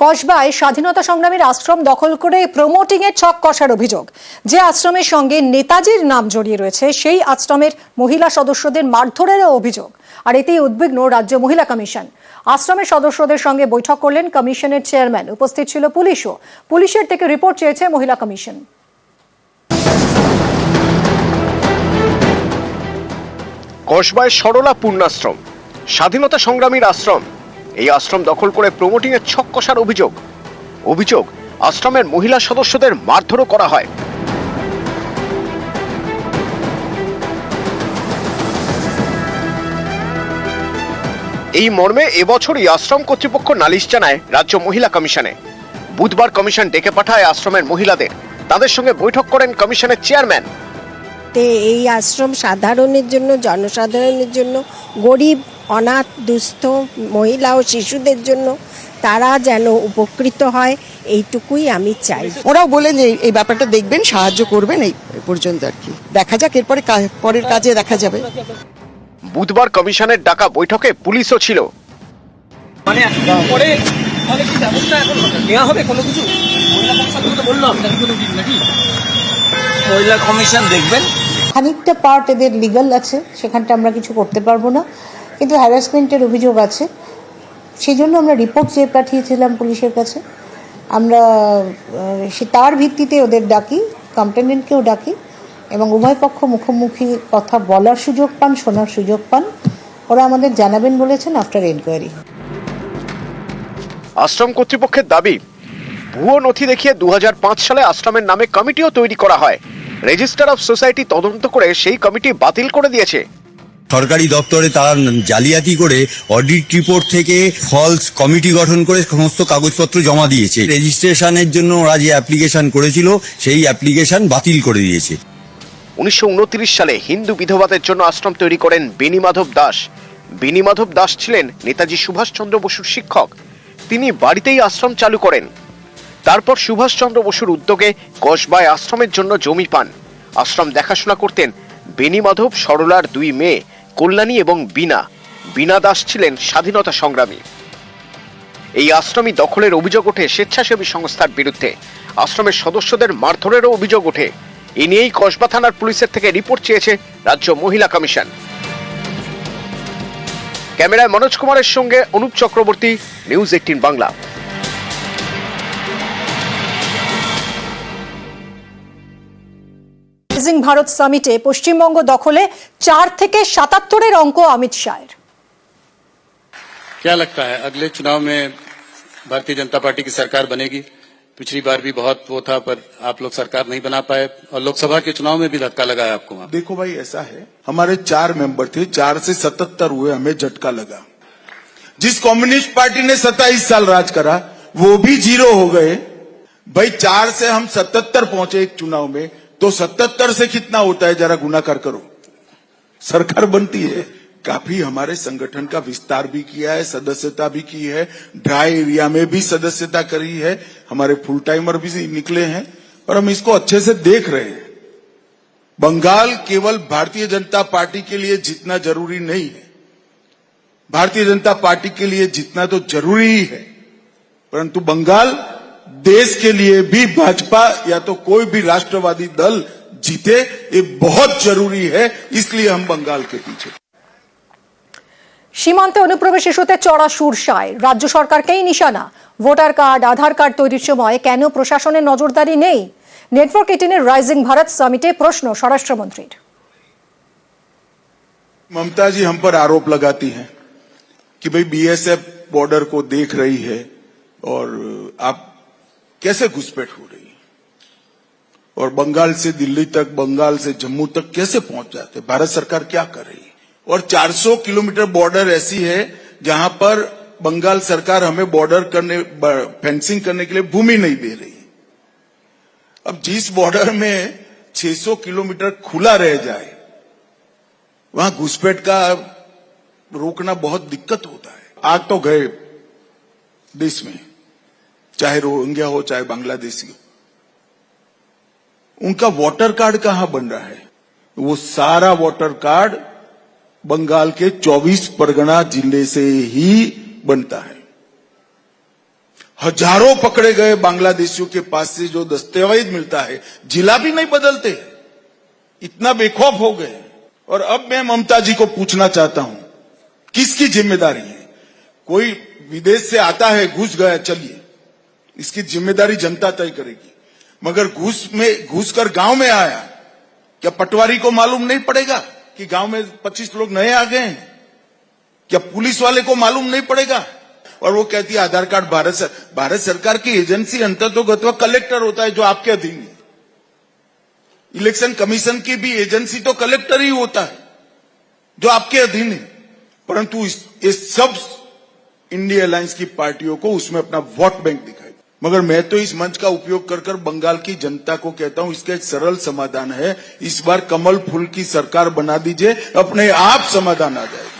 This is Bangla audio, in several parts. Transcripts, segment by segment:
কসবায় স্বাধীনতা সংগ্রামীর আশ্রম দখল করে প্রমোটিং এর ছক কষার অভিযোগ। যে আশ্রমের সঙ্গে নেতাজির নাম জড়িয়ে রয়েছে সেই আশ্রমের মহিলা সদস্যদের মারধরেরও অভিযোগ। আর এতেই উদ্বিগ্ন রাজ্য মহিলা কমিশন। আশ্রমের সদস্যদের সঙ্গে বৈঠক করলেন কমিশনের চেয়ারম্যান। উপস্থিত ছিল পুলিশও। পুলিশের থেকে রিপোর্ট চেয়েছে মহিলা কমিশন। কসবায় সরলা পূর্ণাশ্রম, স্বাধীনতা সংগ্রামীর আশ্রম। এই আশ্রম দখল করে প্রমোটিং এর ছক কষার অভিযোগ আশ্রমের মহিলা সদস্যদের মারধরও করা হয়। এই মর্মে এবছরই আশ্রম কর্তৃপক্ষ নালিশ জানায় রাজ্য মহিলা কমিশনে। বুধবার কমিশন ডেকে পাঠায় আশ্রমের মহিলাদের। তাদের সঙ্গে বৈঠক করেন কমিশনের চেয়ারম্যান। এই আশ্রম সাধারণের জন্য, জনসাধারণের জন্য, গরিব, অনাথ, দুস্থ মহিলা ও শিশুদের জন্য তারা যেন উপকৃত হয়, এইটুকুই আমি চাই। ওরাও বলেন যে এই ব্যাপারটা দেখবেন, সাহায্য করবেন, এই পর্যন্ত আর কি। দেখা যাক, এরপরে পরের কাজে দেখা যাবে। বুধবার কমিশনের ডাকা বৈঠকে পুলিশও ছিল। মানে পরে তাহলে কি ব্যবস্থা এখন নেওয়া হবে কোনো কিছু? মহিলা কমিশন তো বললাম নাকি মহিলা কমিশন দেখবেন। খানিকটা পার্ট এদের লিগ্যাল আছে, সেখানটা আমরা কিছু করতে পারবো না, কিন্তু হ্যারাসমেন্টের অভিযোগ আছে। সেই জন্য আমরা রিপোর্ট চেয়ে পাঠিয়েছিলাম পুলিশের কাছে। আমরা তার ভিত্তিতে ওদের ডাকি, কমপ্লেনেন্টকেও ডাকি, এবং উভয় পক্ষ মুখোমুখি কথা বলার সুযোগ পান, শোনার সুযোগ পান। ওরা আমাদের জানাবেন বলেছেন আফটার এনকোয়ারি। আশ্রম কর্তৃপক্ষের দাবি, ভুয়ো নথি দেখিয়ে 2005 সালে আশ্রমের নামে কমিটিও তৈরি করা হয়। রেজিস্টার অফ সোসাইটি তদন্ত করে সেই কমিটি বাতিল করে দিয়েছে। সরকারি দপ্তরে তারা জালিয়াতি করে অডিট রিপোর্ট থেকে ফলস কমিটি গঠন করে সমস্ত কাগজপত্র জমা দিয়েছে। রেজিস্ট্রেশনের জন্য ওরা যে অ্যাপ্লিকেশন করেছিল সেই অ্যাপ্লিকেশন বাতিল করে দিয়েছে। 1929 সালে হিন্দু বিধবাদের জন্য আশ্রম তৈরি করেন বেণীমাধব দাস। বেণীমাধব দাস ছিলেন নেতাজি সুভাষচন্দ্র বসুর শিক্ষক। তিনি বাড়িতেই আশ্রম চালু করেন। তারপর সুভাষচন্দ্র বসুর উদ্যোগে কসবায় আশ্রমের জন্য জমি পান। আশ্রম দেখাশোনা করতেন বেণীমাধব, সরলার 2 মেয়ে কল্যাণী এবং বীণা। বীণা দাস ছিলেন স্বাধীনতা সংগ্রামী। এই আশ্রমই দখলের অভিযোগ ওঠে স্বেচ্ছাসেবী সংস্থার বিরুদ্ধে। আশ্রমের সদস্যদের মারধরেরও অভিযোগ ওঠে। এ নিয়েই কসবা থানার পুলিশের থেকে রিপোর্ট চেয়েছে রাজ্য মহিলা কমিশন। ক্যামেরায় মনোজ কুমারের সঙ্গে অনুপ চক্রবর্তী, নিউজ 18 বাংলা। রাইজিং ভারত সামিটে পশ্চিমবঙ্গ দখলে 4 থেকে 77-এর অঙ্ক অমিত শাহের। क्या लगता है अगले चुनाव में भारतीय जनता पार्टी की सरकार बनेगी? पिछली बार भी बहुत वो था, पर आप लोग सरकार नहीं बना पाए और लोकसभा के चुनाव में भी धक्का लगा है आपको। देखो भाई, ऐसा है, हमारे 4 मेंबर थे, 4 से 77 हुए, हमें झटका लगा। जिस कम्युनिस्ट पार्टी ने 27 साल राज करा वो भी 0 हो गए। भाई 4 से हम 77 पहुंचे एक चुनाव में, तो 77 से कितना होता है, जरा गुणाकार करो। सरकार बनती है। काफी हमारे संगठन का विस्तार भी किया है, सदस्यता भी की है, ड्राई एरिया में भी सदस्यता करी है, हमारे फुल टाइमर भी निकले हैं और हम इसको अच्छे से देख रहे हैं। बंगाल केवल भारतीय जनता पार्टी के लिए जीतना जरूरी नहीं है। भारतीय जनता पार्टी के लिए जीतना तो जरूरी है, परंतु बंगाल देश के लिए भी भाजपा या तो कोई भी राष्ट्रवादी दल जीते, ये बहुत जरूरी है। इसलिए हम बंगाल के पीछे। সীমান্তে অনুপ্রবেশ ইস্যুতে চড়া সুরসায় রাজ্য সরকারকেই নিশানা। ভোটার কার্ড, আধার কার্ড তৈরির সময় কেন প্রশাসনের নজরদারি নেই? নেটওয়ার্ক 18-এর রাইজিং ভারত সামিটে প্রশ্ন স্বরাষ্ট্রমন্ত্রীর। ममता जी हम पर आरोप लगाती हैं कि भाई बीएसएफ बॉर्डर को देख रही है और आप कैसे घुसपैठ हो रही है, और बंगाल से दिल्ली तक, बंगाल से जम्मू तक कैसे पहुंच जाते, भारत सरकार क्या कर रही है? और 400 किलोमीटर बॉर्डर ऐसी है जहां पर बंगाल सरकार हमें बॉर्डर करने, फेंसिंग करने के लिए भूमि नहीं दे रही। अब जिस बॉर्डर में 600 किलोमीटर खुला रह जाए, वहां घुसपैठ का रोकना बहुत दिक्कत होता है। आग तो गए देश में, चाहे रोहिंग्या हो चाहे बांग्लादेशी हो। उनका वोटर कार्ड कहां बन रहा है? वो सारा वोटर कार्ड बंगाल के 24 परगना जिले से ही बनता है। हजारों पकड़े गए बांग्लादेशियों के पास से जो दस्तावेज मिलता है, जिला भी नहीं बदलते, इतना बेखौफ हो गए। और अब मैं ममता जी को पूछना चाहता हूं, किसकी जिम्मेदारी है? कोई विदेश से आता है, घुस गया, चलिए, इसकी जिम्मेदारी जनता तय करेगी। मगर घुस कर गांव में आया, क्या पटवारी को मालूम नहीं पड़ेगा कि गांव में 25 लोग नए आ गए हैं? क्या पुलिस वाले को मालूम नहीं पड़ेगा? और वो कहती है आधार कार्ड भारत सरकार की एजेंसी अंतर्गत कलेक्टर होता है जो आपके अधीन है। इलेक्शन कमीशन की भी एजेंसी तो कलेक्टर ही होता है जो आपके अधीन है। परंतु ये सब इंडिया अलायंस की पार्टियों को उसमें अपना वोट बैंक दिखाई। मगर मैं तो इस मंच का उपयोग कर बंगाल की जनता को कहता हूं, इसका एक सरल समाधान है, इस बार कमल फूल की सरकार बना दीजिए, अपने आप समाधान आ जाएगा।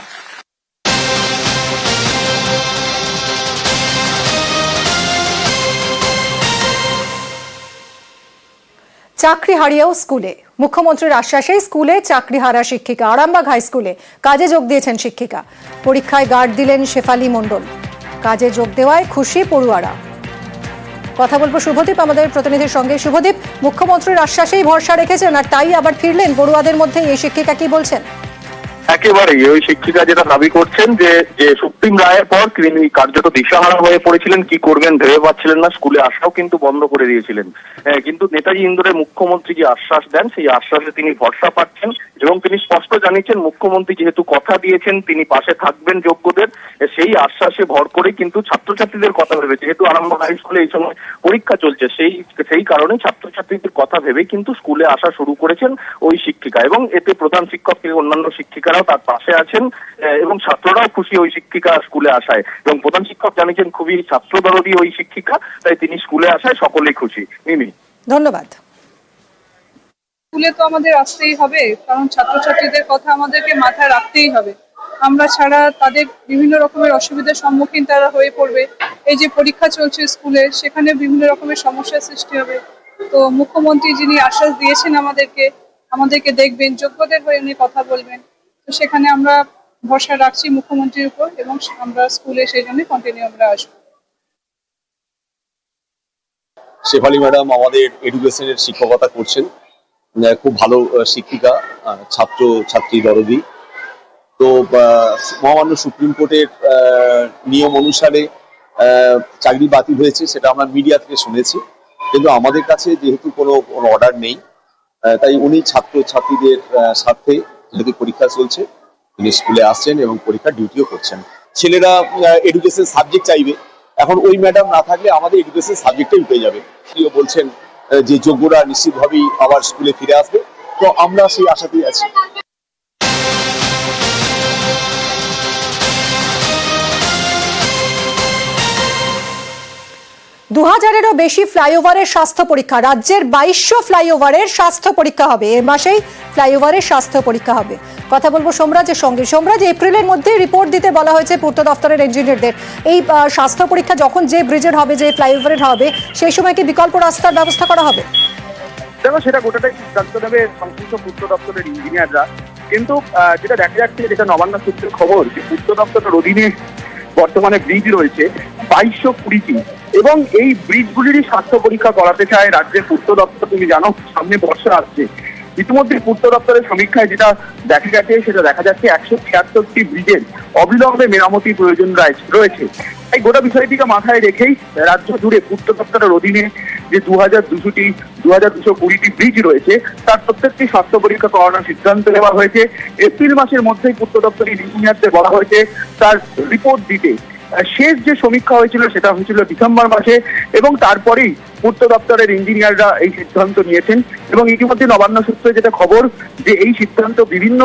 চাকরি হারিয়েও স্কুলে, মুখ্যমন্ত্রীর আশ্বাসে স্কুলে চাকরি হারা শিক্ষিকা। আরামবাগ হাই স্কুলে কাজে যোগ দিয়েছেন শিক্ষিকা। পরীক্ষায় গার্ড দিলেন শেফালি মণ্ডল। কাজে যোগ দেওয়ায় খুশি পড়ুয়ারা। কথা বলবো শুভদীপ আমাদের প্রতিনিধির সঙ্গে। শুভদীপ, মুখ্যমন্ত্রীর আশ্বাসেই ভরসা রেখেছেন আর তাই আবার ফিরলেন পড়ুয়াদের মধ্যে, এই শিক্ষিকা কি বলছেন? একেবারেই ওই শিক্ষিকা যেটা দাবি করছেন যে সুপ্রিম রায়ের পর তিনি কার্যত দিশাহারা হয়ে পড়েছিলেন, কি করবেন ভেবে পাচ্ছিলেন না, স্কুলে আসাও কিন্তু বন্ধ করে দিয়েছিলেন। কিন্তু নেতাজি ইন্দোরের মুখ্যমন্ত্রী যে আশ্বাস দেন সেই আশ্বাসে তিনি ভরসা পাচ্ছেন এবং তিনি স্পষ্ট জানিয়েছেন মুখ্যমন্ত্রী যেহেতু কথা দিয়েছেন তিনি পাশে থাকবেন যোগ্যদের, সেই আশ্বাসে ভর করে কিন্তু ছাত্রছাত্রীদের কথা ভেবে, যেহেতু আরামবাগ হাই স্কুলে এই সময় পরীক্ষা চলছে সেই কারণে ছাত্রছাত্রীদের কথা ভেবে কিন্তু স্কুলে আসা শুরু করেছেন ওই শিক্ষিকা। এবং এতে প্রধান শিক্ষক থেকে অন্যান্য শিক্ষিকারাও তার পাশে আছেন এবং ছাত্ররাও খুশি ওই শিক্ষিকা স্কুলে আসায়। এবং প্রধান শিক্ষক জানিয়েছেন খুবই ছাত্রদরদী ওই শিক্ষিকা, তাই তিনি স্কুলে আসায় সকলেই খুশি। মিমি, ধন্যবাদ। স্কুলে তো আমাদের আসতেই হবে, কারণ ছাত্রছাত্রীদের কথা আমাদেরকে মাথায় রাখতেই হবে। আমরা ছাড়া তাদের বিভিন্ন রকমের অসুবিধার সম্মুখীন তারা হয়ে পড়বে। এই যে পরীক্ষা চলছে স্কুলে, সেখানে বিভিন্ন রকমের সমস্যার সৃষ্টি হবে। তো মুখ্যমন্ত্রী যিনি আশ্বাস দিয়েছেন আমাদেরকে দেখবেন, যোগ্যদের হয়ে উনি কথা বলবেন, তো সেখানে আমরা ভরসা রাখছি মুখ্যমন্ত্রীর উপর এবং আমরা স্কুলে সেই জন্য কন্টিনিউ আমরা আসবো। শেফালি ম্যাডাম আমাদের এডুকেশনের শিক্ষকতা করছেন, খুব ভালো শিক্ষিকা, ছাত্র ছাত্রী দরদি। তো মহামান্য সুপ্রিম কোর্টের নিয়ম অনুসারে চাকরি বাতিল হয়েছে, সেটা আমরা মিডিয়া থেকে শুনেছি, কিন্তু আমাদের কাছে যেহেতু কোনো অর্ডার নেই, তাই উনি ছাত্র ছাত্রীদের স্বার্থে যেহেতু পরীক্ষা চলছে তিনি স্কুলে আসছেন এবং পরীক্ষার ডিউটিও করছেন। ছেলেরা এডুকেশন সাবজেক্ট চাইবে, এখন ওই ম্যাডাম না থাকলে আমাদের এডুকেশন সাবজেক্টটাই উঠে যাবে। তিনিও বলছেন যে যোগ্যরা নিশ্চিতভাবেই আবার স্কুলে ফিরে আসবে, তো আমরা সেই আশাতেই আছি। 2000-এরও বেশি ফ্লাইওভারের স্বাস্থ্য পরীক্ষা। রাজ্যের 2200 ফ্লাইওভারের স্বাস্থ্য পরীক্ষা হবে, এ মাসেই ফ্লাইওভারের স্বাস্থ্য পরীক্ষা হবে। কথা বলবো সোমরাজের সঙ্গে। সোমরাজ, এপ্রিলের মধ্যে রিপোর্ট দিতে বলা হয়েছে পূর্ত দপ্তরের ইঞ্জিনিয়ারদের। এই স্বাস্থ্য পরীক্ষা যখন যে ব্রিজের হবে, যে ফ্লাইওভারের হবে, সেই সময় কি বিকল্প রাস্তার ব্যবস্থা করা হবে? দেখো, সেটা গোটাটাই সিদ্ধান্ত নেবে সংশ্লিষ্ট পূর্ত দপ্তরের ইঞ্জিনিয়াররা। কিন্তু যেটা দেখা যাচ্ছে, যেটা নবান্ন সূত্রের খবর, যে পূর্ত দপ্তরের অধীনে বর্তমানে ব্রিজ রয়েছে 2220টি এবং এই ব্রিজগুলিরই স্বাস্থ্য পরীক্ষা করাতে চায় রাজ্যের পূর্ত দপ্তর। তুমি জানো সামনে বর্ষা আসছে, ইতিমধ্যে পূর্ত দপ্তরের সমীক্ষায় যেটা দেখা গেছে, সেটা দেখা যাচ্ছে 176টি ব্রিজের অবিলম্বে মেরামতির প্রয়োজন রয়েছে। এই গোটা বিষয়টিকে মাথায় রেখেই রাজ্য জুড়ে পূর্ত দপ্তরের অধীনে যে 2220টি ব্রিজ রয়েছে তার প্রত্যেকটি স্বাস্থ্য পরীক্ষা করানোর সিদ্ধান্ত নেওয়া হয়েছে। এপ্রিল মাসের মধ্যেই পূর্ত দপ্তরের ইঞ্জিনিয়ারদের বলা হয়েছে তার রিপোর্ট দিতে। শেষ যে সমীক্ষা হয়েছিল সেটা হয়েছিল ডিসেম্বর মাসে এবং তারপরেই পূর্ত দপ্তরের ইঞ্জিনিয়াররা এই সিদ্ধান্ত নিয়েছেন। এবং ইতিমধ্যে নবান্ন সূত্রে যেটা খবর, যে এই সিদ্ধান্ত বিভিন্ন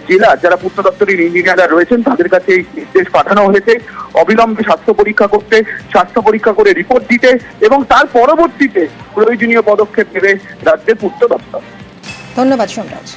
জেলা যারা পূর্ত দপ্তরের ইঞ্জিনিয়াররা রয়েছেন তাদের কাছে এই নির্দেশ পাঠানো হয়েছে অবিলম্বে স্বাস্থ্য পরীক্ষা করতে, স্বাস্থ্য পরীক্ষা করে রিপোর্ট দিতে এবং তার পরবর্তীতে প্রয়োজনীয় পদক্ষেপ নেবে রাজ্যের পূর্ত দপ্তর। ধন্যবাদ সোমরাজ।